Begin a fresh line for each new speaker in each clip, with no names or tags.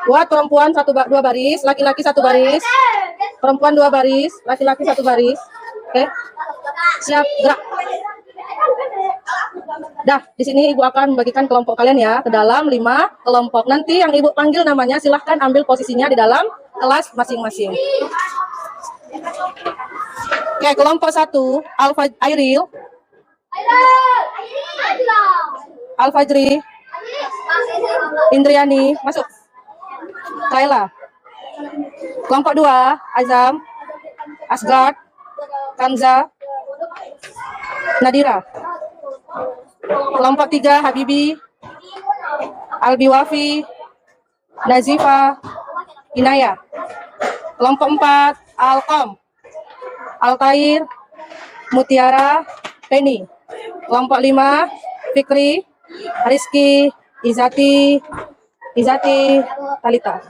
Buat perempuan dua baris, laki-laki satu baris. Perempuan dua baris, laki-laki satu baris. Oke. Siap, gerak. Dah, di sini Ibu akan membagikan kelompok kalian ya ke dalam 5 kelompok. Nanti yang Ibu panggil namanya silahkan ambil posisinya di dalam kelas masing-masing. Oke, kelompok 1, Alfa Airil. Al-Fajri. Indriani, masuk. Kaila. Kelompok 2, Azam, Asgard, Kanza, Nadira. Kelompok 3, Habibi, Albiwafi, Nazifa, Inaya. Kelompok 4, Alkom, Altair, Mutiara, Penny. Kelompok 5, Fikri, Rizky, Izati, Talita.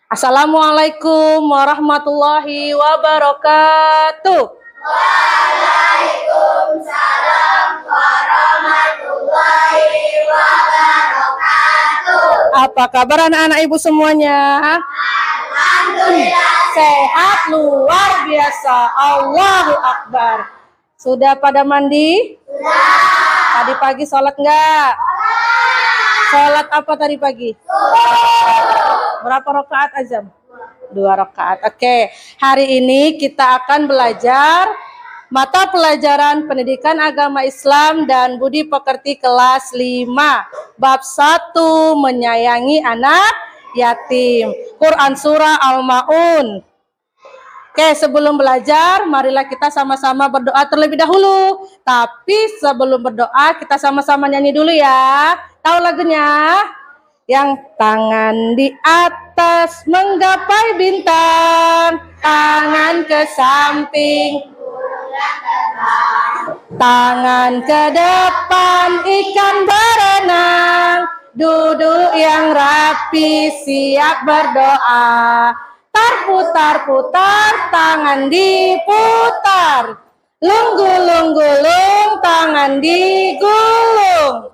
Assalamualaikum warahmatullahi wabarakatuh.
Waalaikumsalam warahmatullahi wabarakatuh.
Apa kabar anak-anak ibu semuanya?
Alhamdulillah
Sehat luar biasa. Allahu Akbar. Sudah pada mandi?
sudah.
Tadi pagi sholat enggak? Sholat apa tadi pagi? Berapa rakaat Azam? 2 rakaat. Oke. Hari ini kita akan belajar mata pelajaran pendidikan agama Islam dan budi pekerti kelas 5. Bab 1, menyayangi anak yatim. Quran surah Al-Maun. Oke, sebelum belajar, marilah kita sama-sama berdoa terlebih dahulu. Tapi sebelum berdoa, kita sama-sama nyanyi dulu ya. Tahu lagunya? Yang tangan di atas menggapai bintang, tangan ke samping, tangan ke depan, ikan berenang, duduk yang rapi, siap berdoa. Putar-putar, tangan diputar. Lunggul-lunggulung, tangan digulung.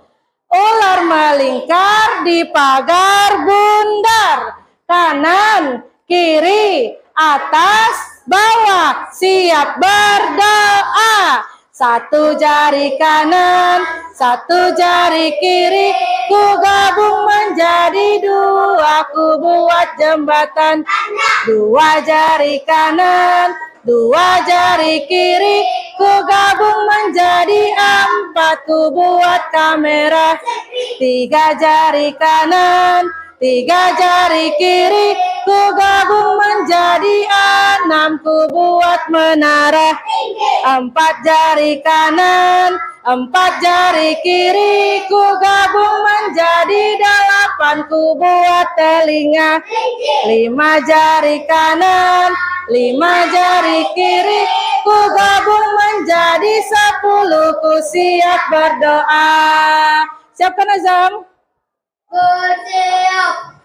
Ular melingkar di pagar bundar. Kanan, kiri, atas, bawah, siap berdoa. Satu jari kanan, satu jari kiri, ku gabung menjadi 2, ku buat jembatan. 2 jari kanan, 2 jari kiri, ku gabung menjadi 4, ku buat kamera. 3 jari kanan, 3 jari kiri, ku gabung menjadi 6, ku buat menara. 4 jari kanan, 4 jari kiri, ku gabung menjadi 8, ku buat telinga. 5 jari kanan, 5 jari kiri, ku gabung menjadi 10, ku siap berdoa. Siapkan Azam?
Siap.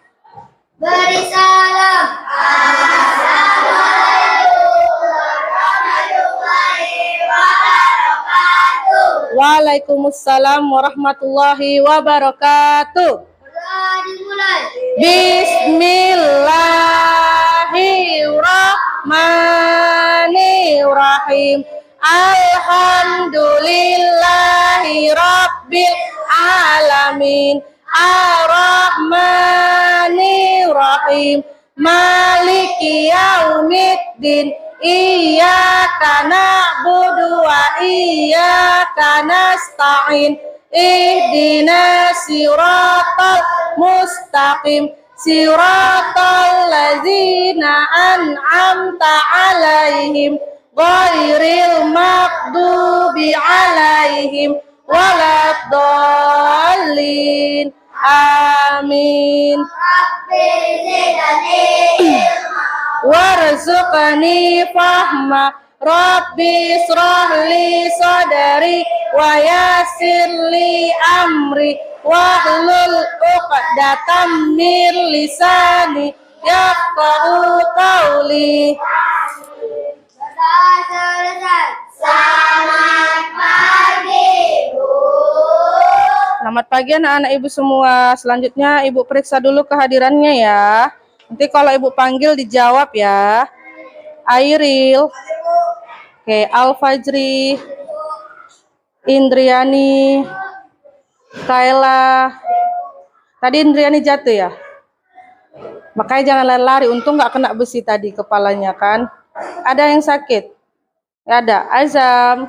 Beri salam. Assalamualaikum warahmatullahi wabarakatuh.
Waalaikumsalam warahmatullahi wabarakatuh.
Berdoa dimulai.
Bismillahirrahmanirrahim. Alhamdulillahi rabbil alamin. Ar-Rahmanir-Rahim. Maliki yaumiddin. Iyyaka na'budu wa iyyaka nasta'in. Ihdinas siratal mustaqim. Siratal ladzina an'amta 'alaihim ghairil maghdubi 'alaihim waladdallin. Amin.
Rabbi zidni ilma.
Warzuqni fahma. Rabbi israhli sadri wa yassirli amri wahlul 'uqdatam min lisani yafqahu qawli.
Berdoa selesai. Selamat pagi, Bu.
Selamat pagi anak-anak ibu semua. Selanjutnya ibu periksa dulu kehadirannya ya. Nanti kalau ibu panggil dijawab ya. Airil. Oke, Al-Fajri. Indriani. Kaila. Tadi Indriani jatuh ya? Makanya jangan lari-lari. Untung nggak kena besi tadi kepalanya kan. Ada yang sakit? Ya ada. Azam.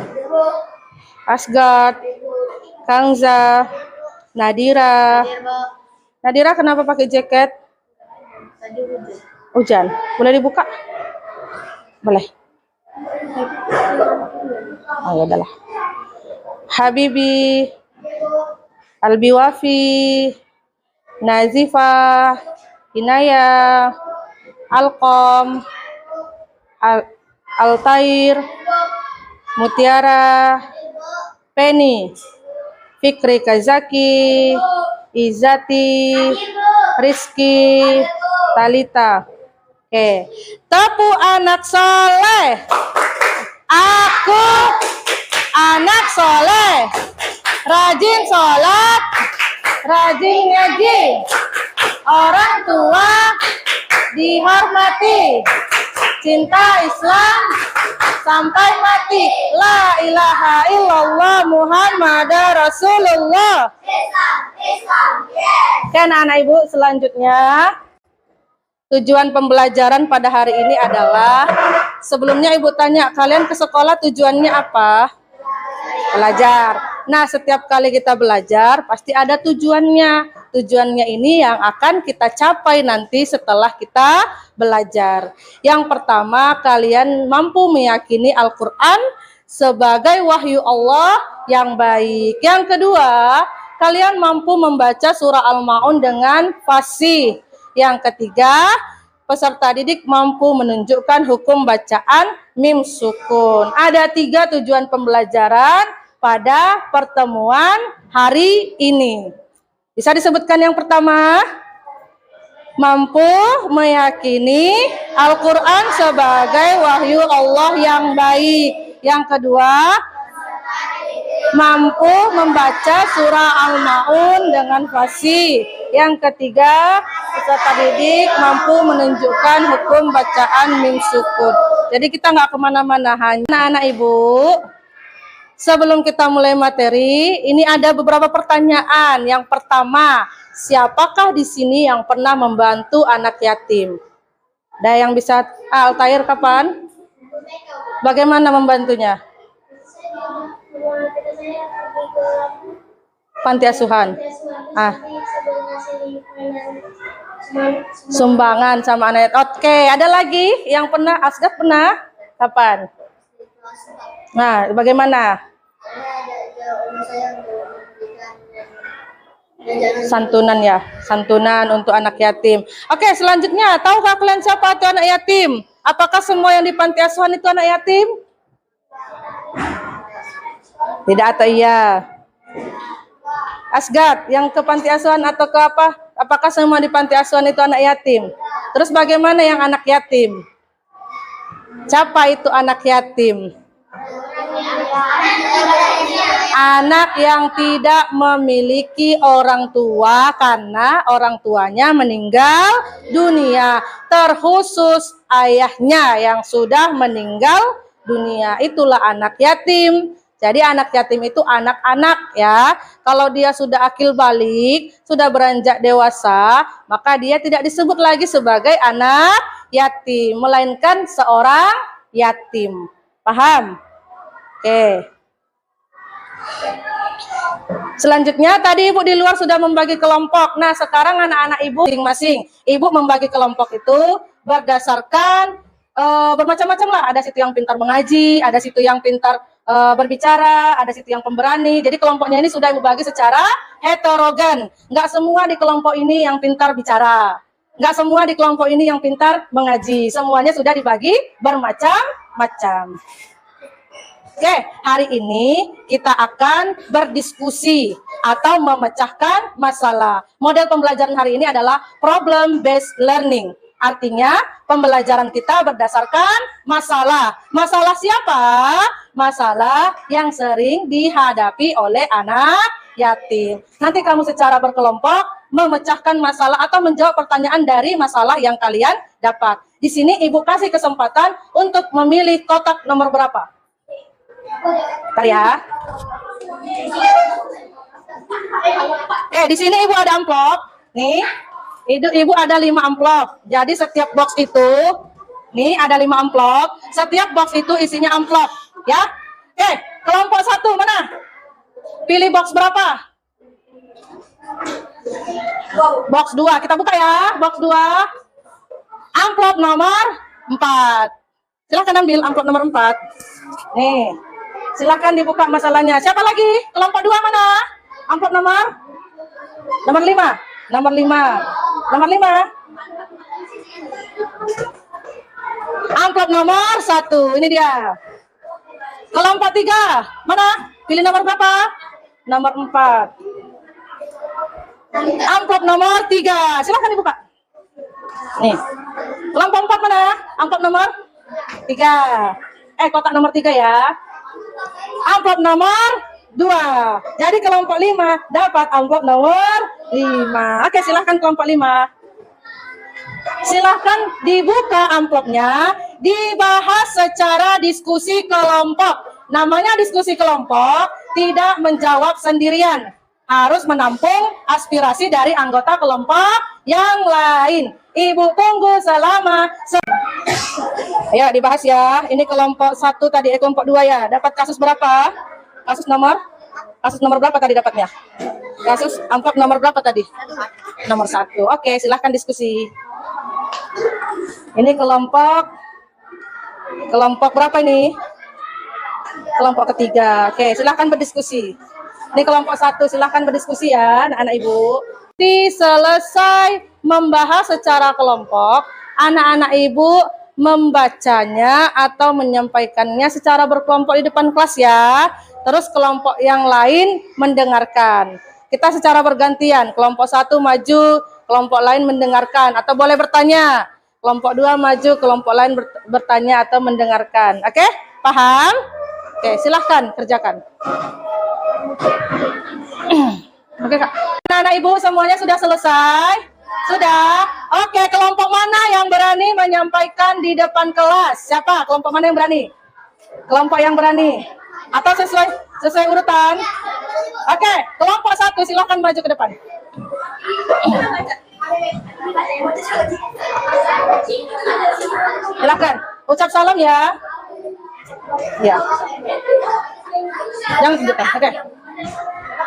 Asgard. Kangza. Nadira. Nadira kenapa pakai jaket? Hujan. Boleh dibuka? Boleh. Oh ya udahlah. Habibi. Albiwafi. Nazifa. Inaya. Alkom. Altair. Mutiara. Penny. Fikri Kazaki. Izati. Rizky. Talita. Oke. Tepu anak soleh. Aku anak soleh. Rajin sholat. Rajin ngaji. Orang tua dihormati. Cinta Islam sampai mati. La ilaha illallah Muhammad Rasulullah. Kan anak ibu, selanjutnya tujuan pembelajaran pada hari ini adalah, sebelumnya ibu tanya kalian ke sekolah tujuannya apa? Belajar. Nah, setiap kali kita belajar pasti ada tujuannya. Tujuannya ini yang akan kita capai nanti setelah kita belajar. Yang pertama, kalian mampu meyakini Al-Quran sebagai wahyu Allah yang baik. Yang kedua, kalian mampu membaca surah Al-Ma'un dengan fasih. Yang ketiga, peserta didik mampu menunjukkan hukum bacaan mim sukun. Ada 3 tujuan pembelajaran pada pertemuan hari ini. Bisa disebutkan yang pertama? Mampu meyakini Al-Quran sebagai wahyu Allah yang baik. Yang kedua, mampu membaca surah Al-Ma'un dengan fasih. Yang ketiga, peserta didik mampu menunjukkan hukum bacaan mim sukun. Jadi kita nggak kemana-mana, hanya anak-anak ibu. Sebelum kita mulai materi, ini ada beberapa pertanyaan. Yang pertama, siapakah di sini yang pernah membantu anak yatim? Ada yang bisa Altair kapan? Bagaimana membantunya? Panti asuhan. Sumbangan sama anak. Oke, ada lagi yang pernah? Asgat pernah? Kapan? Nah, bagaimana? Santunan ya, santunan untuk anak yatim. Oke, selanjutnya, tahukah kalian siapa itu anak yatim? Apakah semua yang di panti asuhan itu anak yatim? Tidak atau iya? Asgard, yang ke panti asuhan atau ke apa? Apakah semua di panti asuhan itu anak yatim? Terus bagaimana yang anak yatim? Siapa itu anak yatim? Anak yang tidak memiliki orang tua karena orang tuanya meninggal dunia, terkhusus ayahnya yang sudah meninggal dunia. Itulah anak yatim. Jadi anak yatim itu anak-anak ya. Kalau dia sudah akil balik, sudah beranjak dewasa, maka dia tidak disebut lagi sebagai anak yatim, melainkan seorang yatim. Paham? Oke. Selanjutnya tadi ibu di luar sudah membagi kelompok. Nah, sekarang anak-anak ibu masing-masing. Ibu membagi kelompok itu berdasarkan bermacam-macam lah. Ada situ yang pintar mengaji, ada situ yang pintar berbicara, ada situ yang pemberani. Jadi kelompoknya ini sudah ibu bagi secara heterogen. Nggak semua di kelompok ini yang pintar bicara. Nggak semua di kelompok ini yang pintar mengaji. Semuanya sudah dibagi bermacam-macam. Oke, hari ini kita akan berdiskusi atau memecahkan masalah. Model pembelajaran hari ini adalah problem based learning. Artinya pembelajaran kita berdasarkan masalah. Masalah siapa? Masalah yang sering dihadapi oleh anak yatim. Nanti kamu secara berkelompok memecahkan masalah atau menjawab pertanyaan dari masalah yang kalian dapat. Di sini Ibu kasih kesempatan untuk memilih kotak nomor berapa? Bentar ya. Di sini Ibu ada amplop. Nih, Ibu ada 5 amplop. Jadi setiap box itu, nih ada 5 amplop. Setiap box itu isinya amplop, ya. Kelompok 1 mana? Pilih box berapa? Box 2. Kita buka ya. Box 2. Amplop nomor 4. Silahkan ambil amplop nomor 4. Nih. Silahkan dibuka masalahnya. Siapa lagi? Kelompok 2 mana? Amplop nomor 5. Nomor 5. Nomor 5. Amplop nomor 1. Ini dia. Kelompok 3. Mana? Pilih nomor berapa? Nomor 4. Amplop nomor 3. Silahkan dibuka. Nih. Kelompok 4 mana? Amplop nomor 3. Kotak nomor 3 ya. Amplop nomor 2. Jadi kelompok 5 dapat amplop nomor 5. Oke, silahkan kelompok 5. Silahkan dibuka amplopnya, dibahas secara diskusi kelompok. Namanya diskusi kelompok, tidak menjawab sendirian. Harus menampung aspirasi dari anggota kelompok yang lain. Ibu tunggu selama ya, dibahas ya. Ini kelompok 1 tadi, kelompok 2 ya. Dapat kasus berapa? Kasus nomor berapa tadi dapatnya? Kasus amplop nomor berapa tadi? Nomor 1. Oke, silahkan diskusi. Ini kelompok berapa ini? Kelompok ketiga. Oke, silahkan berdiskusi. Ini kelompok 1, silahkan berdiskusi ya, anak-anak Ibu. Selesai membahas secara kelompok, anak-anak Ibu membacanya atau menyampaikannya secara berkelompok di depan kelas ya. Terus kelompok yang lain mendengarkan. Kita secara bergantian, kelompok 1 maju, kelompok lain mendengarkan atau boleh bertanya. Kelompok 2 maju, kelompok lain bertanya atau mendengarkan. Oke? Paham? Oke, silahkan kerjakan. Oke, Kak. Anak-anak Ibu semuanya sudah selesai? Sudah? Oke, kelompok mana yang berani menyampaikan di depan kelas? Siapa? Kelompok mana yang berani? Kelompok yang berani? Atau sesuai urutan? Oke, kelompok 1 silahkan maju ke depan. Silahkan, ucap salam ya. Ya. Jangan tunjukkan. Oke.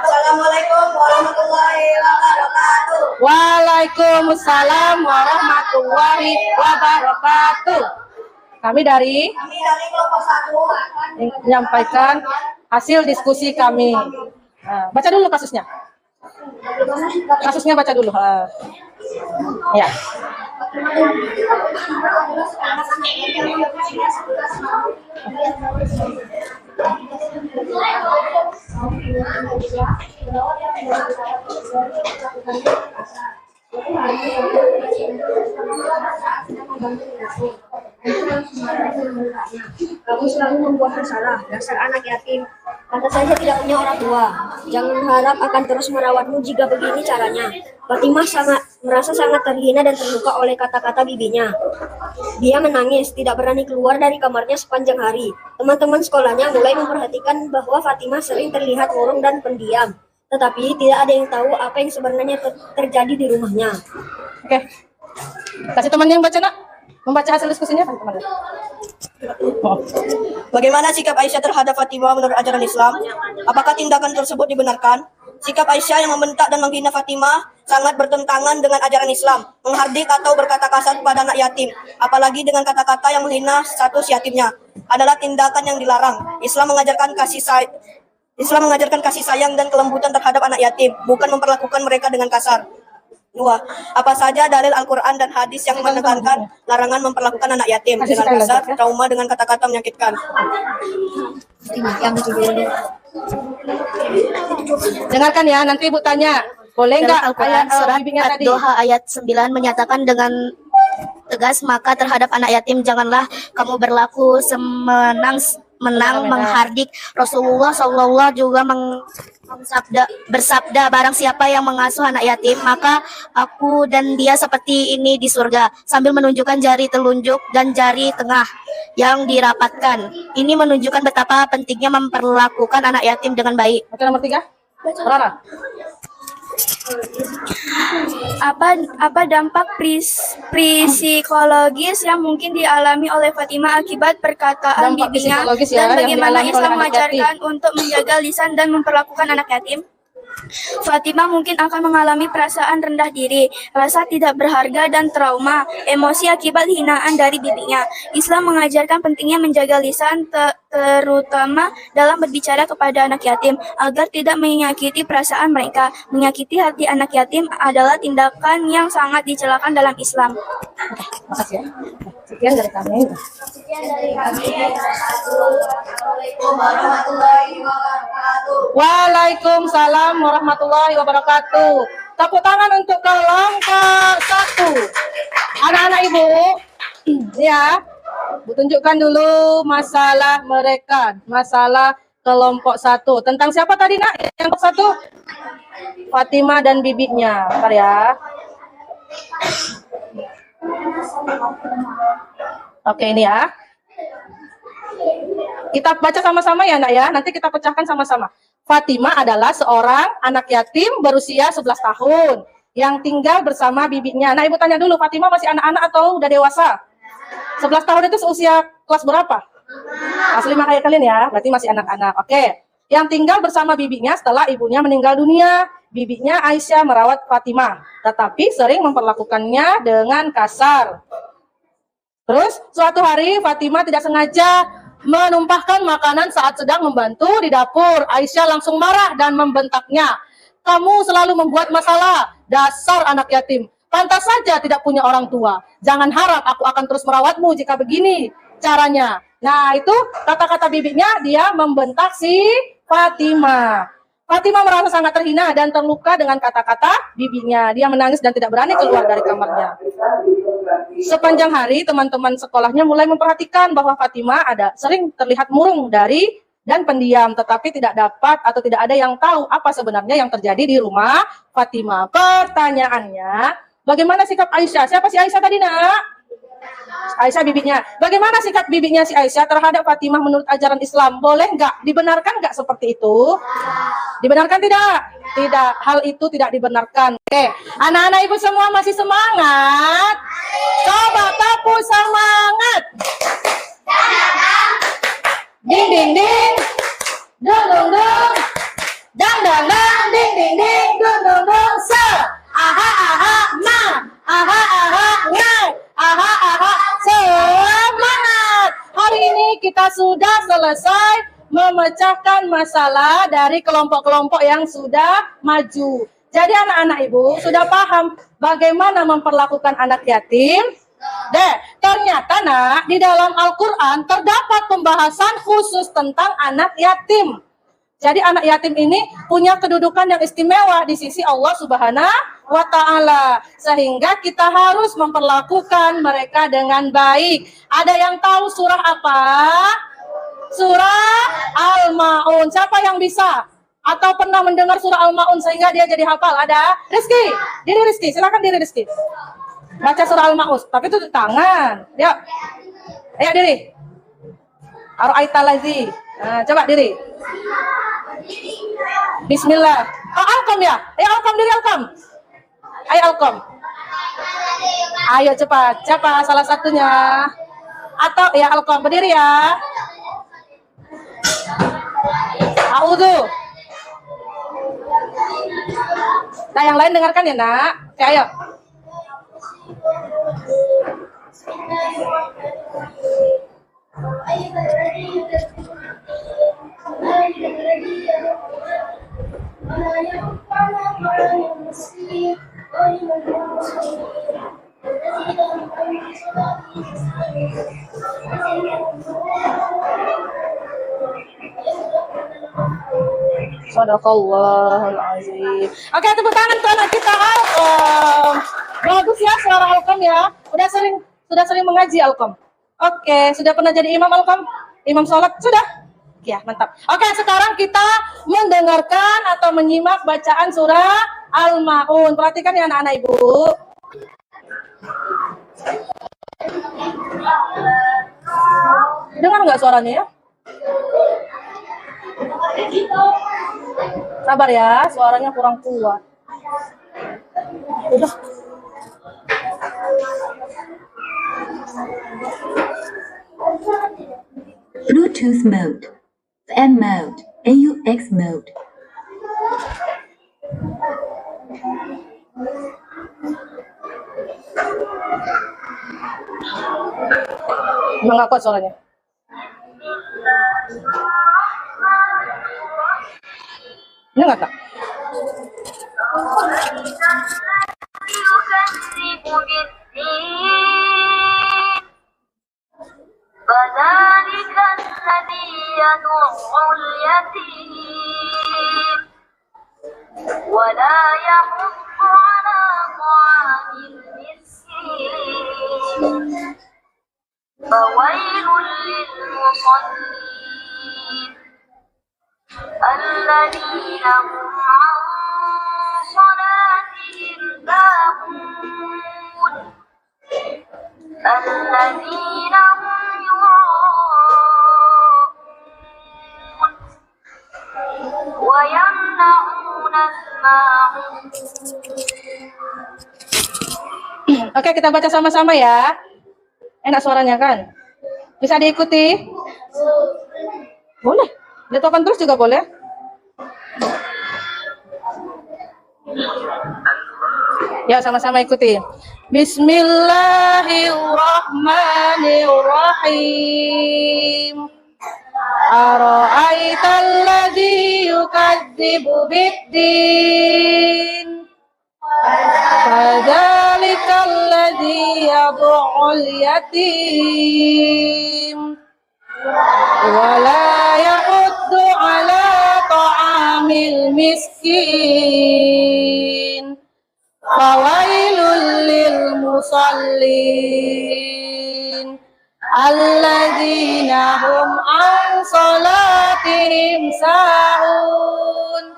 Assalamualaikum warahmatullahi wabarakatuh.
Waalaikumsalam warahmatullahi wabarakatuh. Kami dari
kelompok 1
menyampaikan hasil diskusi kami. Baca dulu kasusnya. Kasusnya baca dulu. Ya.
Kamu selalu membuat masalah, dasar anak yatim. Kata saja tidak punya orang tua. Jangan harap akan terus merawatmu jika begini caranya. Fatimah merasa sangat terhina dan terluka oleh kata-kata bibinya. Dia menangis, tidak berani keluar dari kamarnya sepanjang hari. Teman-teman sekolahnya mulai memperhatikan bahwa Fatimah sering terlihat murung dan pendiam. Tetapi tidak ada yang tahu apa yang sebenarnya terjadi di rumahnya.
Oke. Kasih temannya yang baca, Nak. Membaca hasil diskusinya kan teman-teman.
Bagaimana sikap Aisyah terhadap Fatimah menurut ajaran Islam? Apakah tindakan tersebut dibenarkan? Sikap Aisyah yang membentak dan menghina Fatimah sangat bertentangan dengan ajaran Islam. Menghardik atau berkata kasar kepada anak yatim, apalagi dengan kata-kata yang menghina status yatimnya, adalah tindakan yang dilarang. Islam mengajarkan kasih sayang dan kelembutan terhadap anak yatim, bukan memperlakukan mereka dengan kasar. 2. Apa saja dalil Al-Quran dan hadis yang menekankan larangan memperlakukan anak yatim dengan kasar, trauma dengan kata-kata menyakitkan?
Dengarkan ya, nanti Ibu tanya. Boleh enggak
Al-Quran surat
bimbingan tadi?
Ad-Doha ayat 9 menyatakan dengan tegas, maka terhadap anak yatim janganlah kamu berlaku menang menghardik. Rasulullah SAW juga bersabda, barang siapa yang mengasuh anak yatim, maka aku dan dia seperti ini di surga, sambil menunjukkan jari telunjuk dan jari tengah yang dirapatkan. Ini menunjukkan betapa pentingnya memperlakukan anak yatim dengan baik.
Oke, nomor 3. Rana.
Apa dampak psikologis yang mungkin dialami oleh Fatimah akibat perkataan
Dampak
bibinya
psikologis ya,
dan
yang
bagaimana
dialami oleh
Islam
anak
mengajarkan untuk menjaga lisan dan memperlakukan anak yatim? Fatimah mungkin akan mengalami perasaan rendah diri, rasa tidak berharga dan trauma, emosi akibat hinaan dari bibinya. Islam mengajarkan pentingnya menjaga lisan terutama dalam berbicara kepada anak yatim agar tidak menyakiti perasaan mereka. Menyakiti hati anak yatim adalah tindakan yang sangat dicelakan dalam Islam.
Makasih ya. Sekian dari kami.
Assalamualaikum warahmatullahi wabarakatuh.
Waalaikumsalam warahmatullahi wabarakatuh. Tepuk tangan untuk kelompok 1. Anak-anak ibu, ya, Bu tunjukkan dulu masalah mereka, masalah kelompok 1. Tentang siapa tadi nak? Yang kelompok 1? Fatimah dan bibinya. Bentar ya. Oke, ini ya. Kita baca sama-sama ya nak ya. Nanti kita pecahkan sama-sama. Fatimah adalah seorang anak yatim berusia 11 tahun yang tinggal bersama bibinya. Nah, ibu tanya dulu, Fatimah masih anak-anak atau udah dewasa? 11 tahun itu seusia kelas berapa? Kelas 5 kayak kalian ya, berarti masih anak-anak. Oke. Yang tinggal bersama bibinya setelah ibunya meninggal dunia. Bibinya Aisyah merawat Fatimah, tetapi sering memperlakukannya dengan kasar. Terus suatu hari Fatimah tidak sengaja menumpahkan makanan saat sedang membantu di dapur. Aisyah langsung marah dan membentaknya. Kamu selalu membuat masalah, dasar anak yatim. Pantas saja tidak punya orang tua. Jangan harap aku akan terus merawatmu jika begini caranya. Nah, itu kata-kata bibinya, dia membentak si Fatimah. Fatimah merasa sangat terhina dan terluka dengan kata-kata bibinya. Dia menangis dan tidak berani keluar dari kamarnya. Sepanjang hari, teman-teman sekolahnya mulai memperhatikan bahwa Fatimah sering terlihat murung dan pendiam, tetapi tidak dapat atau tidak ada yang tahu apa sebenarnya yang terjadi di rumah Fatimah. Pertanyaannya, bagaimana sikap Aisyah? Siapa si Aisyah tadi nak? Aisyah bibinya. Bagaimana sikap bibinya si Aisyah terhadap Fatimah menurut ajaran Islam? Boleh nggak? Dibenarkan nggak seperti itu? Dibenarkan tidak? Tidak. Hal itu tidak dibenarkan. Oke, anak-anak ibu semua masih semangat? Coba tepuk semangat. Ding ding ding, dung dung dung, dang dang dang, ding ding ding, dung dung dung, se, aha aha ma, aha aha ngai, aha aha, semangat. Hari ini kita sudah selesai memecahkan masalah dari kelompok-kelompok yang sudah maju. Jadi anak-anak ibu sudah paham bagaimana memperlakukan anak yatim. Ternyata nak, di dalam Al-Quran terdapat pembahasan khusus tentang anak yatim. Jadi anak yatim ini punya kedudukan yang istimewa di sisi Allah Subhanahu wa Ta'ala. Sehingga kita harus memperlakukan mereka dengan baik. Ada yang tahu surah apa? Surah Al-Ma'un. Siapa yang bisa? Atau pernah mendengar surah Al-Ma'un sehingga dia jadi hafal? Ada? Rizky? Diri Rizky, silakan diri Rizky. Baca surah Al-Ma'un, tapi itu di tangan. Yuk. Ayo diri. Ar-Aitalazi. Nah, coba diri. Bismillah. Oh, Alkom ya? Ayo Alkom diri Alkom. Ayo Alkom. Ayo cepat. Siapa salah satunya? Atau ya Alkom berdiri ya. A'udzu. Nah, yang lain dengarkan ya, Nak. Oke, ayo. Sadaqallahul azim. Oke, tepuk tangan untuk anak kita Alkom. Bagus ya suara Alkom ya. Sudah sering mengaji Alkom. Oke, sudah pernah jadi imam Alkom? Imam sholat? Sudah? Ya, mantap. Oke, sekarang kita mendengarkan atau menyimak bacaan surah Al-Maun. Perhatikan ya anak-anak Ibu. Dengar nggak suaranya ya? Sabar ya, suaranya kurang kuat. Udah.
Bluetooth mode, FM mode, AUX mode.
Emang nggak kuat suaranya. Ini nggak kak?
فذلك الذي يدع اليتيم ولا يحض على طعام المسكين فويل للمصلين الذين هم عن صلاتهم ساهون الذين هم يراءون ويمنعون الماعون.
Oke, kita baca sama-sama ya. Enak suaranya kan? Bisa diikuti? Boleh. Ditokan terus juga boleh. Ya, sama-sama ikuti. Bismillahirrahmanirrahim. Ara'aital ladzi yukadzibu biddin. Fadzalikal ladzi yad'ul yatim. Wala yahuddu ala ta'amil miskin. Fawailul lil musallin alladzina hum an salatihim sahun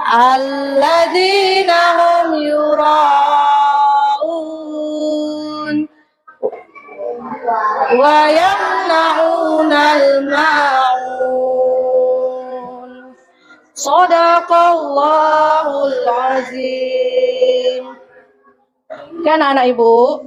alladzina hum yura'un wa yamna'unal ma'un. Shadaqallahul azim. Kan anak Ibu.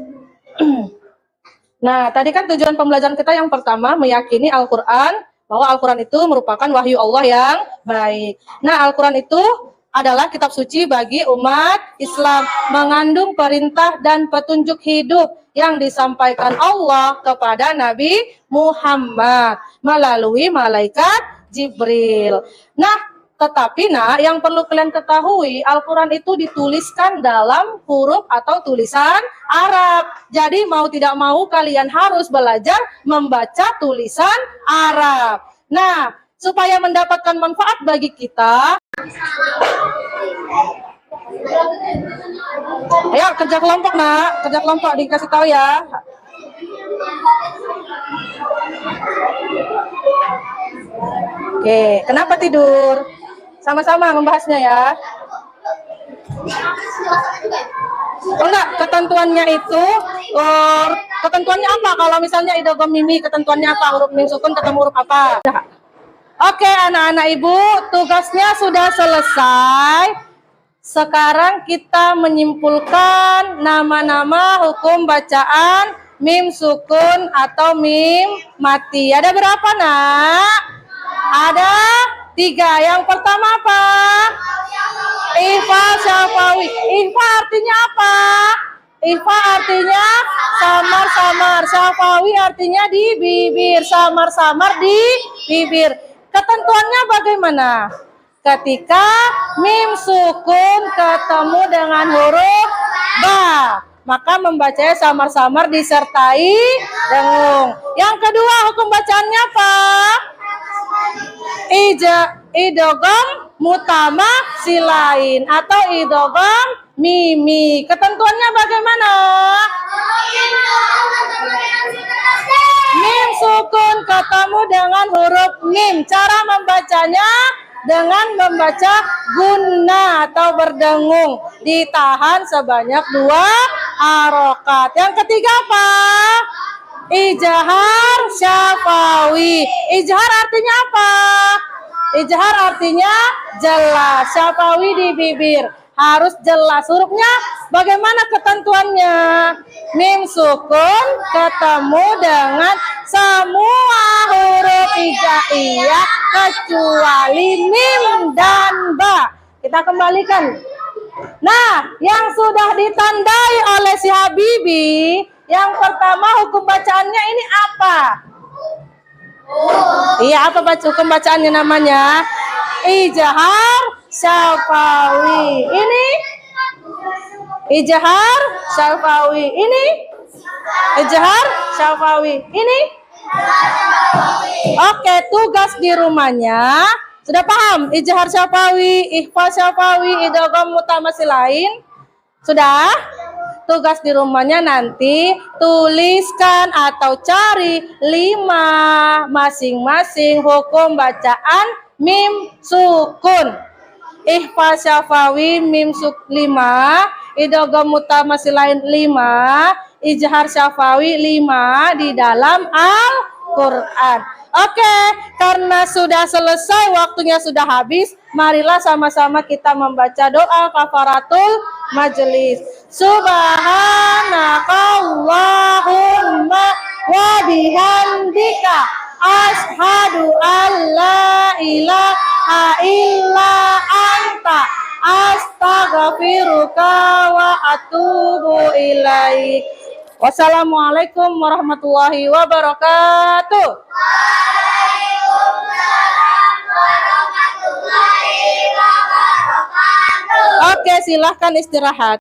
Nah, tadi kan tujuan pembelajaran kita yang pertama meyakini Al-Qur'an, bahwa Al-Qur'an itu merupakan wahyu Allah yang baik. Nah, Al-Qur'an itu adalah kitab suci bagi umat Islam, mengandung perintah dan petunjuk hidup yang disampaikan Allah kepada Nabi Muhammad melalui malaikat Jibril. Nah, tetapi yang perlu kalian ketahui, Al-Quran itu dituliskan dalam huruf atau tulisan Arab. Jadi mau tidak mau kalian harus belajar membaca tulisan Arab. Nah, supaya mendapatkan manfaat bagi kita, ayo kerja kelompok nak, kerja kelompok dikasih tahu ya. Oke, kenapa tidur? Sama-sama membahasnya ya. Oh enggak, ketentuannya itu, ketentuannya apa? Kalau misalnya idgham mimi, ketentuannya apa? Huruf mim sukun ketemu huruf apa? Oke, anak-anak Ibu, tugasnya sudah selesai. Sekarang kita menyimpulkan nama-nama hukum bacaan mim sukun atau mim mati. Ada berapa, nak? Ada 3. Yang pertama apa? Ihfa syafawi. Ihfa artinya apa? Ihfa artinya samar-samar. Syafawi artinya di bibir. Samar-samar di bibir. Ketentuannya bagaimana? Ketika mim sukun ketemu dengan huruf ba, maka membacanya samar-samar disertai dengung. Yang kedua, hukum bacaannya apa? Idgham mutama silain atau idgham mimi. Ketentuannya bagaimana? Mim sukun ketemu dengan huruf mim. Cara membacanya dengan membaca gunna atau berdengung. Ditahan sebanyak 2 harokat. Yang ketiga apa? Ijhar syafawi. Ijhar artinya apa? Ijhar artinya jelas. Syafawi di bibir. Harus jelas. Hurufnya bagaimana ketentuannya? Mim sukun ketemu dengan semua huruf hijaiyah kecuali mim dan ba. Kita kembalikan. Nah, yang sudah ditandai oleh si Habibi, yang pertama hukum bacaannya ini apa? Iya, apa hukum bacaannya namanya? Ijhar syafawi. Ini ijhar syafawi. Ini ijhar syafawi. Ini oke, tugas di rumahnya sudah paham? Ijhar syafawi, ikhfa syafawi, idgham mutamattsilain. Sudah? Tugas di rumahnya nanti tuliskan atau cari 5 masing-masing hukum bacaan mim sukun. Ikhfa syafawi mim suk 5, idgham mutamattsilain 5, ijhar syafawi 5 di dalam Al-Qur'an. Oke, karena sudah selesai, waktunya sudah habis, marilah sama-sama kita membaca doa kafaratul majelis. Subhanakallahumma wa bihamdika asyhadu an la ilaha illa anta astaghfiruka wa atubu ilaik. Wassalamualaikum warahmatullahi wabarakatuh. Oke, silahkan istirahat.